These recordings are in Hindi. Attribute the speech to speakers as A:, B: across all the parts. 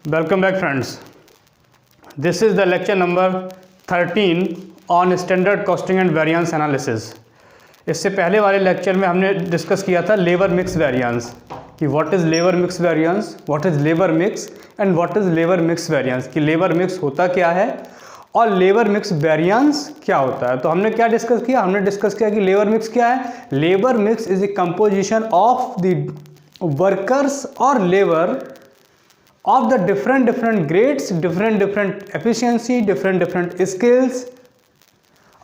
A: Welcome back friends. This is the lecture number 13 on standard costing and variance analysis. इससे पहले वाले लेक्चर में हमने डिस्कस किया था लेबर मिक्स वेरिएंस कि what is labour mix variance, what is labour mix and what is labour mix variance, कि लेबर मिक्स होता क्या है और लेबर मिक्स वेरिएंस क्या होता है। तो हमने क्या डिस्कस किया, हमने डिस्कस किया कि लेबर मिक्स क्या है। Labour mix is a composition of the workers और labour of the different grades, different efficiency, different skills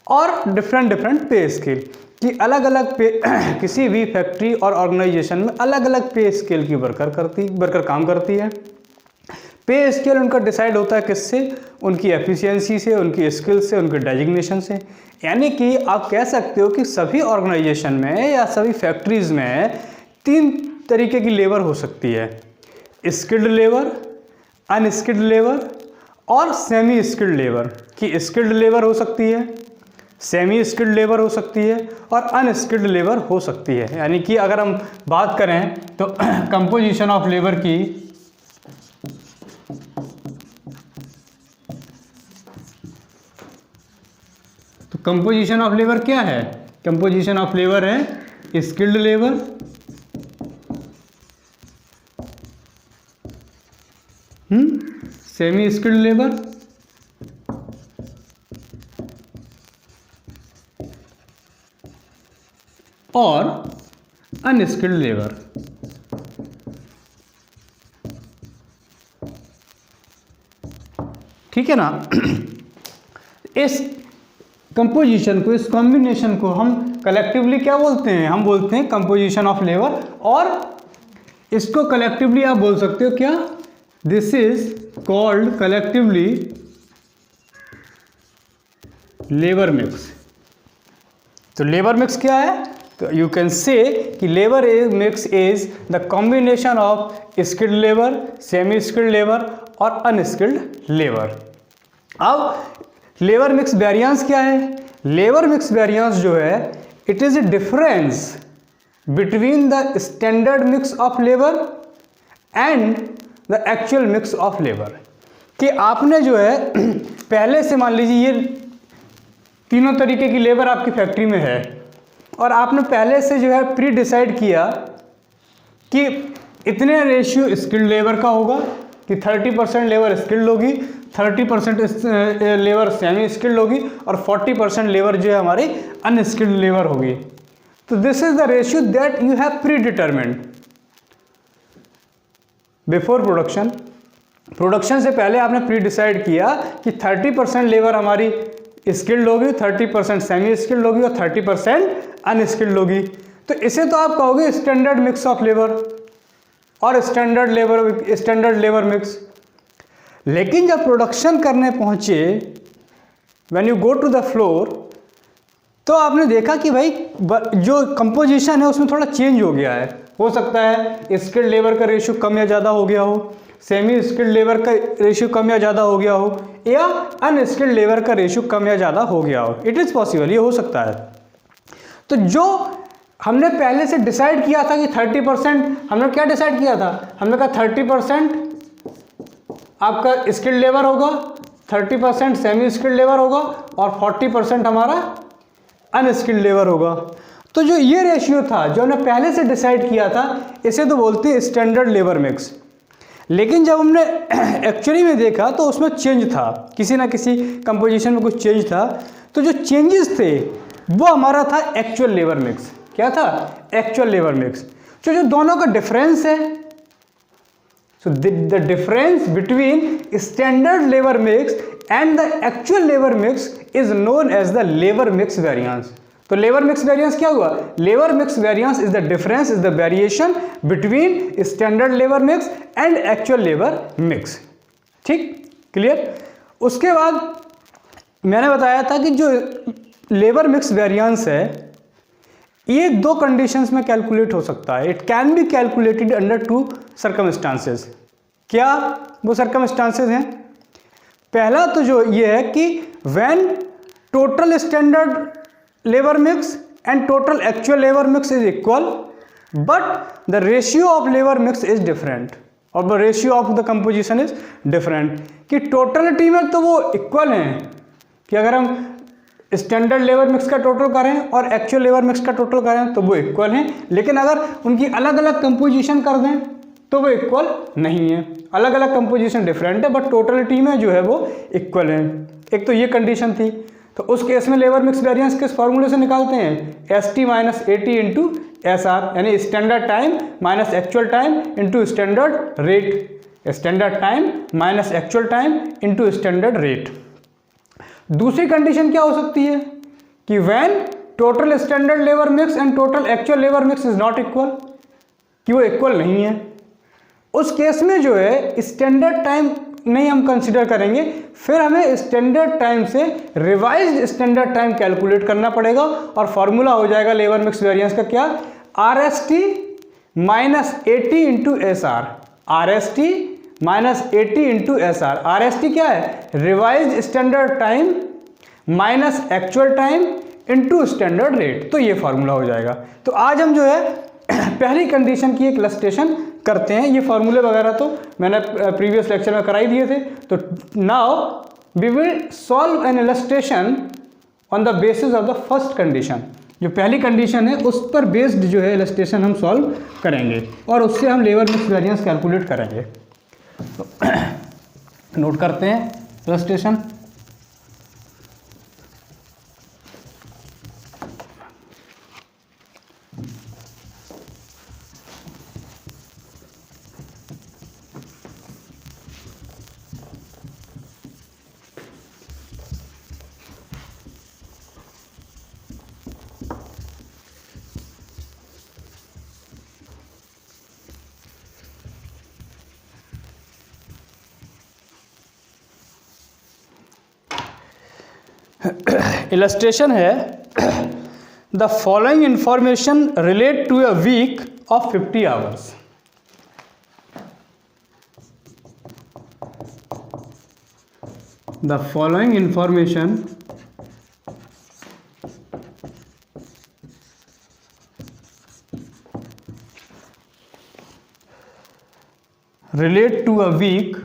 A: और different पे स्केल, कि अलग अलग पे किसी भी फैक्ट्री और ऑर्गेनाइजेशन में अलग अलग पे स्केल की वर्कर काम करती है। पे स्केल उनका डिसाइड होता है किससे, उनकी एफिशिएंसी से, उनकी स्किल से, उनके डेजिग्नेशन से। यानी कि आप कह सकते हो कि सभी ऑर्गेनाइजेशन में या सभी फैक्ट्रीज में तीन तरीके की लेबर हो सकती है, स्किल्ड लेबर, अनस्किल्ड लेबर और सेमी स्किल्ड लेबर। कि स्किल्ड लेबर हो सकती है, सेमी स्किल्ड लेबर हो सकती है और अनस्किल्ड लेबर हो सकती है। यानी कि अगर हम बात करें तो कंपोजिशन ऑफ लेबर की, तो कंपोजिशन ऑफ लेबर क्या है, कंपोजिशन ऑफ लेबर है skilled labour, semi skilled labour और अनस्किल्ड लेबर। ठीक है ना। इस कंपोजिशन को, इस कॉम्बिनेशन को हम कलेक्टिवली क्या बोलते हैं, हम बोलते हैं कंपोजिशन ऑफ लेबर। और इसको कलेक्टिवली आप बोल सकते हो क्या, this is called collectively labour mix. तो लेबर मिक्स क्या है, तो यू कैन से कि labour mix is the combination of skilled labour, semi skilled labour और अनस्किल्ड लेबर। अब लेबर मिक्स वेरिएंस क्या है, लेबर मिक्स वेरिएंस जो है it is a difference between the standard mix of labour and the actual mix of labour. कि आपने जो है पहले से मान लीजिए ये तीनों तरीके की लेबर आपकी फैक्ट्री में है और आपने पहले से जो है प्री डिसाइड किया कि इतने रेशियो स्किल्ड लेबर का होगा, कि 30% लेबर स्किल्ड होगी, 30% लेबर सेमी स्किल्ड होगी और 40% लेबर जो है हमारी अनस्किल्ड लेबर होगी। तो this is the ratio that you have pre determined before production. Production से पहले आपने प्री डिसाइड किया कि 30% लेबर हमारी स्किल्ड होगी, 30% सेमी स्किल्ड होगी और 30% अनस्किल्ड होगी। तो इसे तो आप कहोगे स्टैंडर्ड मिक्स ऑफ लेबर और स्टैंडर्ड लेबर मिक्स। लेकिन जब प्रोडक्शन करने पहुंचे, when you go to the floor, तो आपने देखा कि भाई जो कंपोजिशन है उसमें थोड़ा चेंज हो गया है। हो सकता है स्किल्ड लेबर का रेशियो कम या ज़्यादा हो गया हो, सेमी स्किल्ड लेबर का रेशियो कम या ज़्यादा हो गया हो, या अनस्किल्ड लेबर का रेशियो कम या ज़्यादा हो गया हो। इट इज़ पॉसिबल, ये हो सकता है। तो जो हमने पहले से डिसाइड किया था कि 30%, हमने क्या डिसाइड किया था, हमने कहा 30% आपका स्किल्ड लेबर होगा, 30% सेमी स्किल्ड लेबर होगा और 40% हमारा अनस्किल्ड लेबर होगा। तो जो ये रेशियो था जो हमने पहले से डिसाइड किया था, इसे तो बोलते हैं स्टैंडर्ड लेबर मिक्स। लेकिन जब हमने एक्चुअली में देखा तो उसमें चेंज था, किसी ना किसी कंपोजिशन में कुछ चेंज था। तो जो चेंजेस थे वो हमारा था एक्चुअल लेबर मिक्स। क्या था, एक्चुअल लेबर मिक्स। जो दोनों का डिफरेंस है, so the difference between standard labour mix and the actual labour mix is known as the labour mix variance. तो लेबर मिक्स वेरिएंस क्या हुआ, labour mix variance is the difference, is the variation between standard labour mix and actual labour mix. ठीक, क्लियर। उसके बाद मैंने बताया था कि जो लेबर मिक्स वेरिएंस है ये दो कंडीशंस में कैलकुलेट हो सकता है। It can be calculated under to circumstances. क्या वो सर्कमस्टांसेस हैं, पहला तो जो ये है कि when total standard labor mix and total actual labor mix is equal but the ratio of labor mix is different। और ratio of the composition is different. कि टोटलिटी में तो वो इक्वल हैं कि अगर हम स्टैंडर्ड लेबर मिक्स का टोटल करें और एक्चुअल लेबर मिक्स का टोटल करें तो वो इक्वल हैं, लेकिन अगर उनकी अलग अलग कंपोजिशन कर दें तो वो इक्वल नहीं है। अलग अलग कंपोजिशन डिफरेंट है बट टोटलिटी में जो है वो इक्वल है। एक तो ये कंडीशन थी। तो उस केस में लेबर मिक्स वेरिएंस किस फॉर्मूले से निकालते हैं? ST minus AT into SR, यानी standard time minus actual time into standard rate. Standard time minus actual time into standard rate. दूसरी कंडीशन क्या हो सकती है कि when total standard labour mix and total actual labour mix is not equal, कि वो इक्वल नहीं है। उस केस में जो है स्टैंडर्ड टाइम नहीं हम कंसीडर करेंगे, फिर हमें स्टैंडर्ड टाइम से रिवाइज्ड स्टैंडर्ड टाइम कैलकुलेट करना पड़ेगा और फॉर्मूला हो जाएगा लेबर मिक्स वेरिएंस का क्या? RST minus AT into SR। RST minus AT into SR। RST क्या है? Revised standard time minus actual time into standard rate. तो ये फॉर्मूला हो जाएगा। तो आज हम जो है पहली कंडीशन की एक इलस्ट्रेशन करते हैं। ये फॉर्मूले वगैरह तो मैंने प्रीवियस लेक्चर में कराई दिए थे। तो now we will solve an illustration on the basis of the first condition. जो पहली कंडीशन है उस पर बेस्ड जो है इलस्ट्रेशन हम सॉल्व करेंगे और उससे हम लेबर मिक्स वेरिएंस कैलकुलेट करेंगे। तो नोट करते हैं इलस्ट्रेशन। इलस्ट्रेशन है the following information relate to a week of 50 hours. The following information relate to a week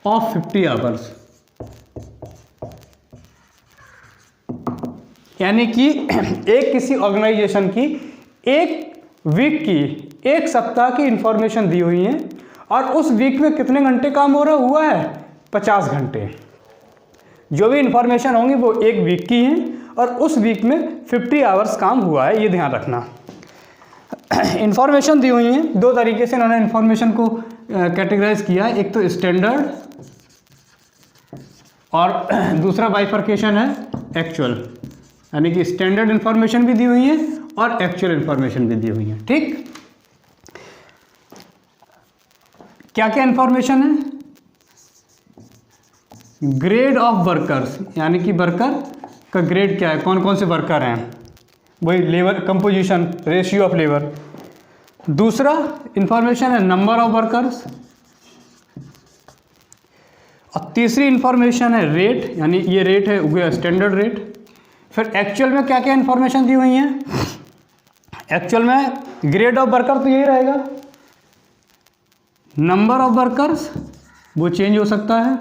A: of 50 hours. यानी कि एक किसी ऑर्गेनाइजेशन की एक वीक की, एक सप्ताह की इंफॉर्मेशन दी हुई है और उस वीक में कितने घंटे काम हो रहा हुआ है? 50 घंटे। जो भी इंफॉर्मेशन होंगी वो एक वीक की हैं और उस वीक में 50 आवर्स काम हुआ है, ये ध्यान रखना। इंफॉर्मेशन दी हुई है, दो तरीके से इन्होंने इंफॉर्मेशन को कैटेगराइज किया है। एक तो स्टैंडर्ड और दूसरा बाइफर्केशन है एक्चुअल, यानी कि स्टैंडर्ड इंफॉर्मेशन भी दी हुई है और एक्चुअल इंफॉर्मेशन भी दी हुई है। ठीक, क्या क्या इंफॉर्मेशन है? ग्रेड ऑफ वर्कर्स, यानी कि वर्कर का ग्रेड क्या है, कौन कौन से वर्कर हैं, वही labour composition, ratio of labour. दूसरा इंफॉर्मेशन है नंबर ऑफ वर्कर्स और तीसरी इंफॉर्मेशन है रेट, यानी ये रेट है वो स्टैंडर्ड रेट। फिर एक्चुअल में क्या क्या इंफॉर्मेशन दी हुई है? एक्चुअल में ग्रेड ऑफ वर्कर तो यही रहेगा, नंबर ऑफ वर्कर्स वो चेंज हो सकता है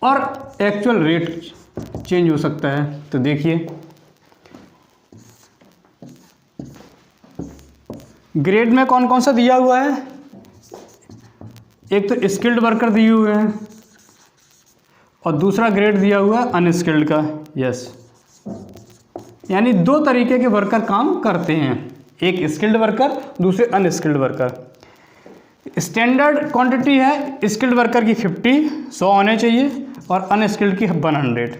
A: और एक्चुअल रेट चेंज हो सकता है। तो देखिए ग्रेड में कौन कौन सा दिया हुआ है? एक तो स्किल्ड वर्कर दिए हुए हैं और दूसरा ग्रेड दिया हुआ है अनस्किल्ड का। यस, यानी दो तरीके के वर्कर काम करते हैं, एक स्किल्ड वर्कर, दूसरे अनस्किल्ड वर्कर। स्टैंडर्ड क्वांटिटी है स्किल्ड वर्कर की 50, 100 होने चाहिए और अनस्किल्ड की 100।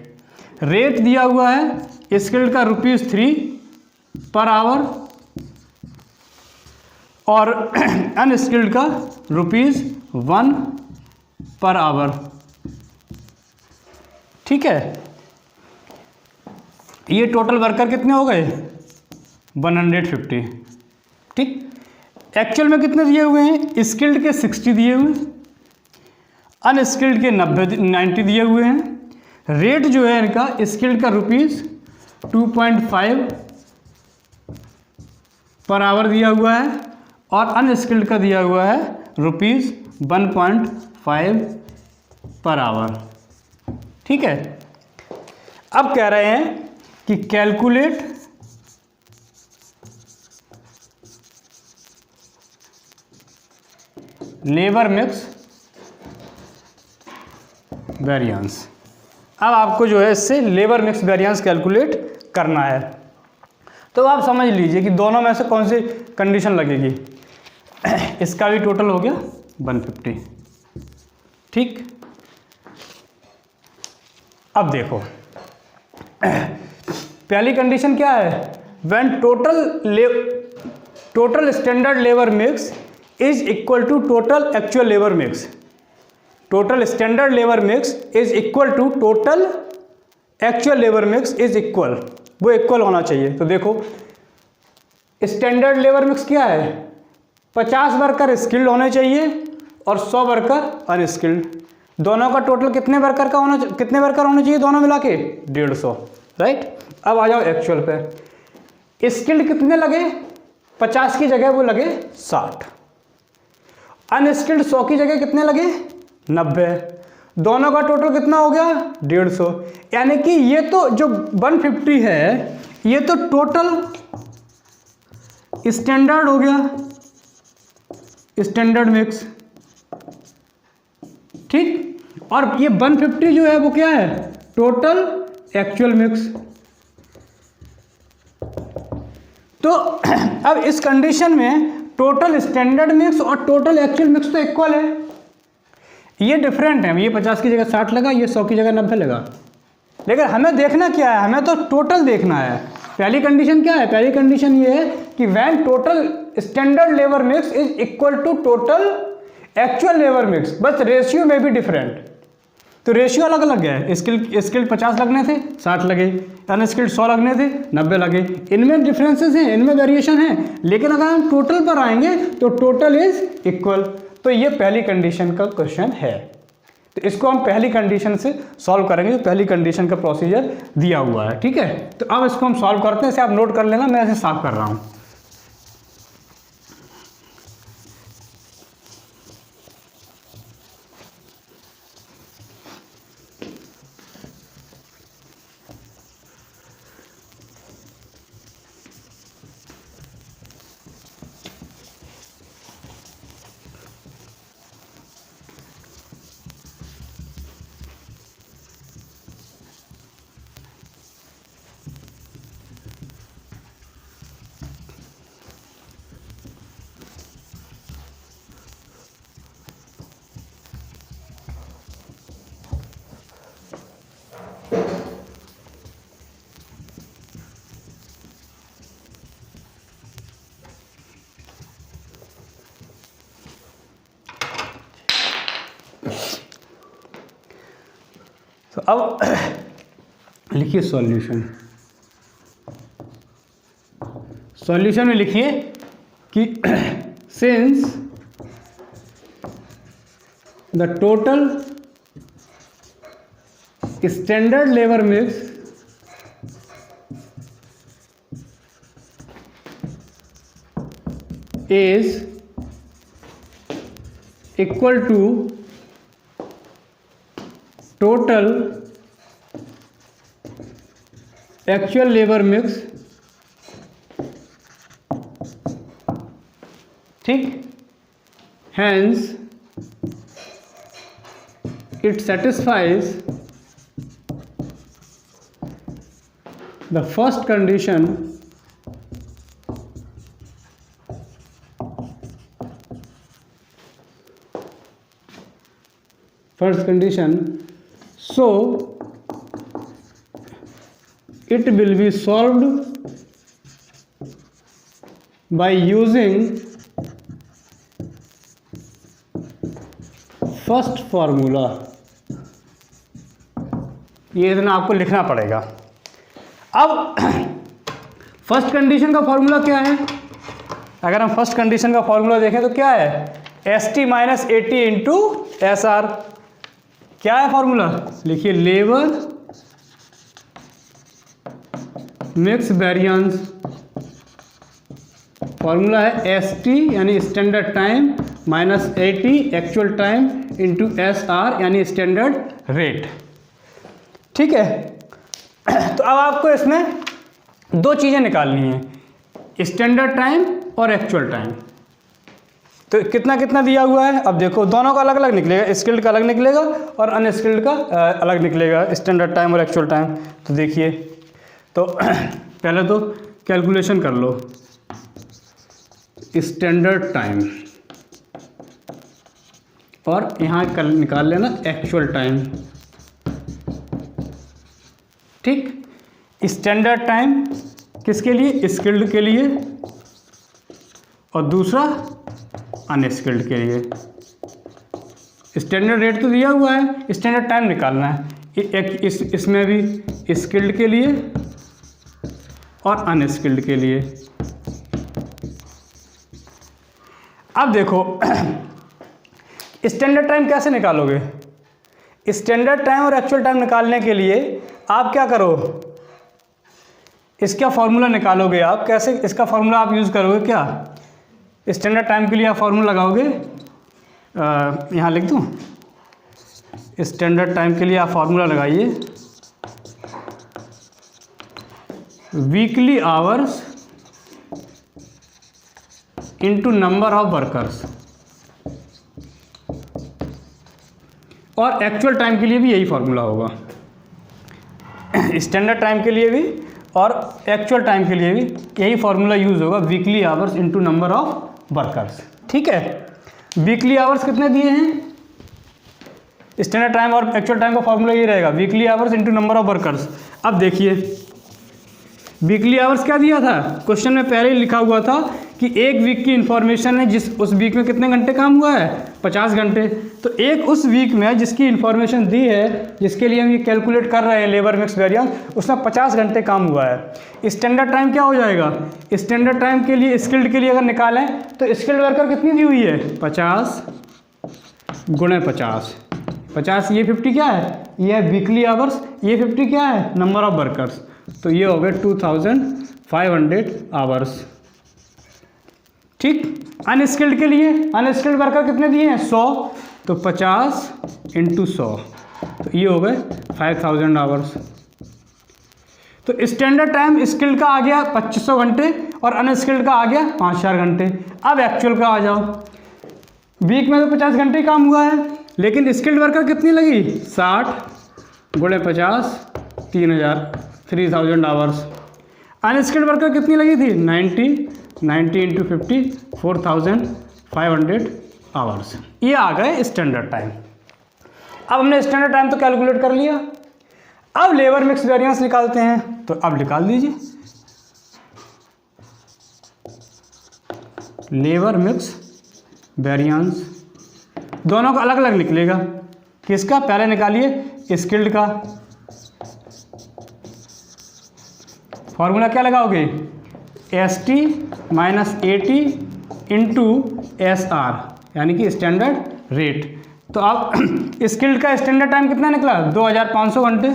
A: रेट दिया हुआ है स्किल्ड का ₹3 पर आवर और अनस्किल्ड का ₹1 पर आवर। ठीक है, ये टोटल वर्कर कितने हो गए? 150। ठीक, एक्चुअल में कितने दिए हुए हैं? स्किल्ड के 60 दिए हुए हैं, अनस्किल्ड के 90 दिए हुए हैं। रेट जो है इनका स्किल्ड का ₹2.5 पर आवर दिया हुआ है और अनस्किल्ड का दिया हुआ है ₹1.5 पर आवर। ठीक है, अब कह रहे हैं कि कैलकुलेट लेबर मिक्स वेरिएंस। अब आपको जो है इससे लेबर मिक्स वेरिएंस कैलकुलेट करना है। तो आप समझ लीजिए कि दोनों में से कौन सी कंडीशन लगेगी। इसका भी टोटल हो गया 150। ठीक, अब देखो पहली कंडीशन क्या है, when total standard labour mix is equal to total actual labour mix. Total standard labour mix is equal to total actual labour mix is equal, वो इक्वल होना चाहिए। तो देखो स्टैंडर्ड लेबर मिक्स क्या है, 50 वर्कर स्किल्ड होने चाहिए और 100 वर्कर अनस्किल्ड। दोनों का टोटल कितने वर्कर होने चाहिए दोनों मिला के 150, राइट। अब आ जाओ एक्चुअल पे, स्किल्ड कितने लगे, 50 की जगह वो लगे 60, अनस्किल्ड 100 की जगह कितने लगे 90। दोनों का टोटल कितना हो गया 150। यानी कि ये तो जो 150 है ये तो टोटल स्टैंडर्ड हो गया, स्टैंडर्ड मिक्स। ठीक, और ये 150 जो है वो क्या है, टोटल एक्चुअल मिक्स। तो अब इस कंडीशन में टोटल स्टैंडर्ड मिक्स और टोटल एक्चुअल मिक्स तो इक्वल है, ये डिफरेंट है। ये 50 की जगह 60 लगा, ये 100 की जगह 90 लगा। लेकिन हमें देखना क्या है, हमें तो टोटल देखना है। पहली कंडीशन क्या है, पहली कंडीशन ये है कि when total standard labour mix is equal to total actual labour mix, बस रेशियो में भी डिफरेंट। तो रेशियो अलग अलग है, स्किल्ड 50 लगने थे 60 लगे, अनस्किल्ड 100 लगने थे 90 लगे। इनमें डिफरेंसेस हैं, इनमें वेरिएशन है, लेकिन अगर हम टोटल पर आएंगे तो टोटल इज इक्वल। तो ये पहली कंडीशन का क्वेश्चन है। तो इसको हम पहली कंडीशन से सॉल्व करेंगे, तो पहली कंडीशन का प्रोसीजर दिया हुआ है। ठीक है, तो अब इसको हम सॉल्व करते हैं। इसे आप नोट कर लेना, मैं ऐसे साफ कर रहा हूँ। तो अब लिखिए सॉल्यूशन। सॉल्यूशन में लिखिए कि since the total standard labour mix is equal to total actual labor mix, ठीक, hence it satisfies the first condition so it will be solved by using first formula. ये इतना आपको लिखना पड़ेगा। अब फर्स्ट कंडीशन का फॉर्मूला क्या है, अगर हम फर्स्ट कंडीशन का फॉर्मूला देखें तो क्या है, ST minus AT into SR। क्या है फॉर्मूला, लिखिए लेबर मिक्स वेरिएंस फॉर्मूला है एस टी यानी standard time minus A T actual time into S R यानी स्टैंडर्ड रेट। ठीक है, तो अब आपको इसमें दो चीज़ें निकालनी है, स्टैंडर्ड टाइम और एक्चुअल टाइम। तो कितना कितना दिया हुआ है, अब देखो दोनों का अलग अलग निकलेगा, स्किल्ड का अलग निकलेगा और अनस्किल्ड का अलग निकलेगा, स्टैंडर्ड टाइम और एक्चुअल टाइम। तो देखिए, तो पहले तो कैलकुलेशन कर लो, स्टैंडर्ड टाइम और यहाँ निकाल लेना एक्चुअल टाइम। ठीक, स्टैंडर्ड टाइम किसके लिए, स्किल्ड के लिए, और दूसरा अनस्किल्ड के लिए। स्टैंडर्ड रेट तो दिया हुआ है, स्टैंडर्ड टाइम निकालना है, इसमें भी स्किल्ड के लिए और अनस्किल्ड के लिए। अब देखो स्टैंडर्ड टाइम कैसे निकालोगे, स्टैंडर्ड टाइम और एक्चुअल टाइम निकालने के लिए आप क्या करो, इसका फॉर्मूला निकालोगे आप। कैसे, इसका फॉर्मूला आप यूज़ करोगे क्या, स्टैंडर्ड टाइम के लिए आप फॉर्मूला लगाओगे, यहाँ लिख दूँ, स्टैंडर्ड टाइम के लिए आप फॉर्मूला लगाइए, weekly hours into number of workers. और एक्चुअल टाइम के लिए भी यही फॉर्मूला होगा, स्टैंडर्ड टाइम के लिए भी और एक्चुअल टाइम के लिए भी यही फॉर्मूला यूज़ होगा, weekly hours into number of workers. ठीक है, वीकली आवर्स कितने दिए हैं, स्टैंडर्ड टाइम और एक्चुअल टाइम का फॉर्मूला ये रहेगा, weekly hours into number of workers. अब देखिए वीकली आवर्स क्या दिया था, क्वेश्चन में पहले ही लिखा हुआ था कि एक वीक की इंफॉर्मेशन है, जिस उस वीक में कितने घंटे काम हुआ है, 50 घंटे। तो एक उस वीक में जिसकी इंफॉर्मेशन दी है, जिसके लिए हम ये कैलकुलेट कर रहे हैं लेबर मिक्स वेरिएंस, उसमें 50 घंटे काम हुआ है। स्टैंडर्ड टाइम क्या हो जाएगा, स्टैंडर्ड टाइम के लिए स्किल्ड के लिए अगर निकालें तो स्किल्ड वर्कर कितनी दी हुई है, 50 गुणे 50, 50 ये 50 क्या है, ये है वीकली आवर्स, ये 50 क्या है, नंबर ऑफ वर्कर्स। तो ये हो गए 2500 आवर्स। ठीक, अनस्किल्ड के लिए, अनस्किल्ड वर्कर कितने दिए हैं, 100, तो 50 इंटू 100, तो ये हो गए 5000 आवर्स। तो स्टैंडर्ड टाइम स्किल्ड का आ गया 2500 घंटे और अनस्किल्ड का आ गया 5000 घंटे। अब एक्चुअल का आ जाओ, वीक में तो 50 घंटे काम हुआ है, लेकिन स्किल्ड वर्कर कितनी लगी, 60 गुणे 50 3000 आवर्स। अनस्किल्ड वर्कर कितनी लगी थी, 90 इंटू 50 4500 आवर्स। ये आ गए स्टैंडर्ड टाइम। अब हमने स्टैंडर्ड टाइम तो कैलकुलेट कर लिया, अब लेबर मिक्स वेरिएंस निकालते हैं। तो अब निकाल दीजिए, लेबर मिक्स वेरिएंस दोनों का अलग अलग निकलेगा। किसका, पहले निकालिए स्किल्ड का, फॉर्मूला क्या लगाओगे, S T minus A T into S R यानी कि स्टैंडर्ड रेट। तो अब स्किल्ड का स्टैंडर्ड टाइम कितना निकला, 2500 घंटे,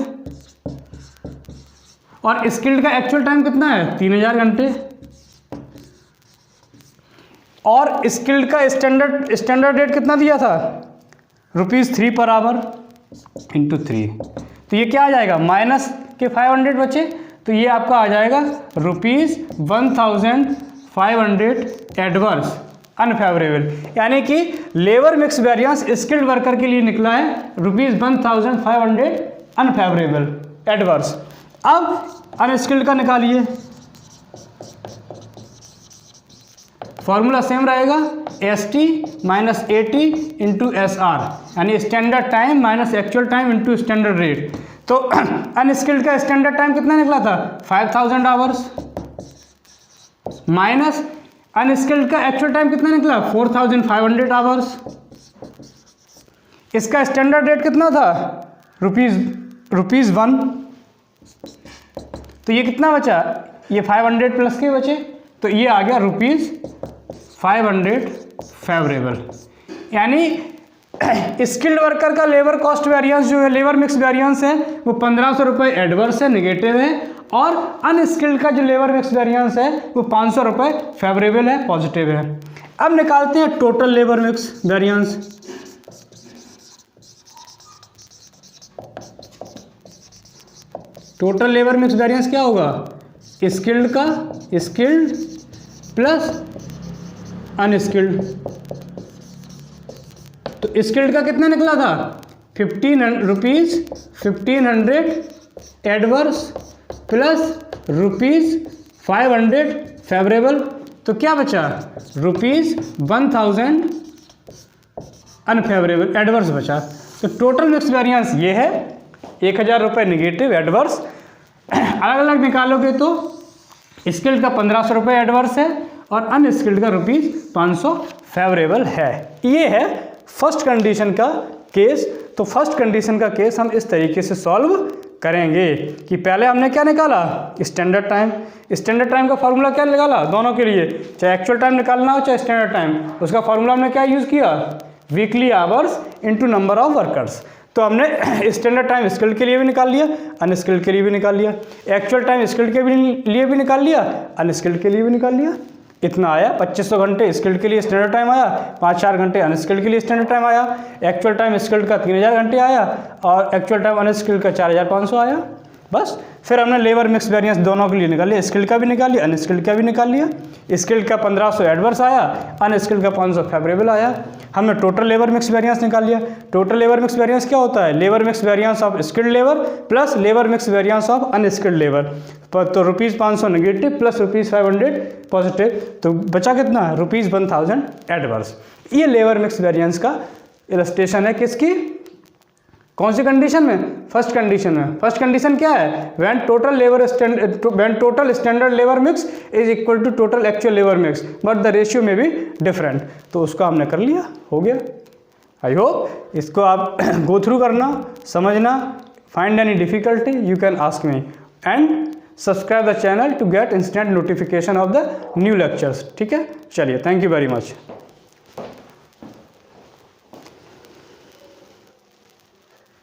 A: और स्किल्ड का एक्चुअल टाइम कितना है, 3000 घंटे, और स्किल्ड का स्टैंडर्ड रेट कितना दिया था, ₹3 पर आवर इंटू 3। तो ये क्या आ जाएगा, माइनस के 500 बचे, तो ये आपका आ जाएगा ₹1500 एडवर्स अनफेवरेबल, यानी कि labour mix variance skilled worker के लिए निकला है ₹1500 अनफेवरेबल एडवर्स। अब अनस्किल्ड का निकालिए, फॉर्मूला सेम रहेगा, S T minus A T into S R यानी standard time minus actual time into standard rate. तो अनस्किल्ड का स्टैंडर्ड टाइम कितना निकला था, 5000 आवर्स, माइनस अनस्किल्ड का एक्चुअल टाइम कितना निकला, 4500 आवर्स। इसका स्टैंडर्ड रेट कितना था, ₹1। तो ये कितना बचा, ये 500 प्लस के बचे, तो ये आ गया ₹500 फेवरेबल। यानी स्किल्ड वर्कर का लेबर कॉस्ट वेरिएंस जो है, लेबर मिक्स वेरिएंस है, वो ₹1500 एडवर्स है, नेगेटिव है, और अनस्किल्ड का जो लेबर मिक्स वेरिएंस है वो 500 रुपये फेवरेबल है, पॉजिटिव है। अब निकालते हैं total labour mix variance. Total labour mix variance क्या होगा? स्किल्ड का स्किल्ड प्लस अनस्किल्ड। तो स्किल्ड का कितना निकला था? 1500 एडवर्स प्लस ₹500 फेवरेबल। तो क्या बचा? ₹1000 अनफेवरेबल एडवर्स बचा। तो टोटल मिक्स वेरिएंस ये है, 1000 रुपये निगेटिव एडवर्स। अलग अलग निकालोगे तो स्किल्ड का 1500 रुपये एडवर्स है और अनस्किल्ड का ₹500 फेवरेबल है। ये है फर्स्ट कंडीशन का केस। तो फर्स्ट कंडीशन का केस हम इस तरीके से सॉल्व करेंगे कि पहले हमने क्या निकाला? Standard time. स्टैंडर्ड टाइम का फार्मूला क्या निकाला दोनों के लिए, चाहे एक्चुअल टाइम निकालना हो चाहे स्टैंडर्ड टाइम, उसका फार्मूला हमने क्या यूज़ किया? Weekly hours into number of workers. तो हमने स्टैंडर्ड टाइम स्किल्ड के लिए भी निकाल लिया, अनस्किल्ड के लिए भी निकाल लिया, एक्चुअल टाइम स्किल्ड के लिए भी निकाल लिया, अनस्किल्ड के लिए भी निकाल लिया। इतना आया 2500 घंटे स्किल्ड के लिए स्टैंडर्ड टाइम आया, 5-4 घंटे अनस्किल्ड के लिए स्टैंडर्ड टाइम आया, एक्चुअल टाइम स्किल्ड का 3000 घंटे आया और एक्चुअल टाइम अनस्किल्ड का 4500 आया। बस फिर हमने लेबर मिक्स वेरिएंस दोनों के लिए निकाल लिया, स्किल्ड का भी निकाल लिया, अनस्किल्ड का भी निकाल लिया। स्किल्ड का 1500 एडवर्स आया, अनस्किल्ड का 500 फेवरेबल आया। हमने टोटल लेबर मिक्स वेरिएंस निकाल लिया। टोटल लेबर मिक्स वेरिएंस क्या होता है? Labour mix variance of skilled labour plus labour mix variance of unskilled labour. तो ₹500 नेगेटिव प्लस ₹500 पॉजिटिव। तो बचा कितना? ₹1000 एडवर्स। ये लेबर मिक्स वेरिएंस का इलस्ट्रेशन है किसकी? कौन सी कंडीशन में? फर्स्ट कंडीशन में। फर्स्ट कंडीशन क्या है? When total standard labour mix is equal to total actual labour mix but the ratio में भी डिफरेंट। तो उसको हमने कर लिया, हो गया। आई होप इसको आप गो थ्रू करना, समझना। Find any difficulty you can ask me and subscribe the channel to get instant notification of the new lectures. ठीक है, चलिए, थैंक यू वेरी मच।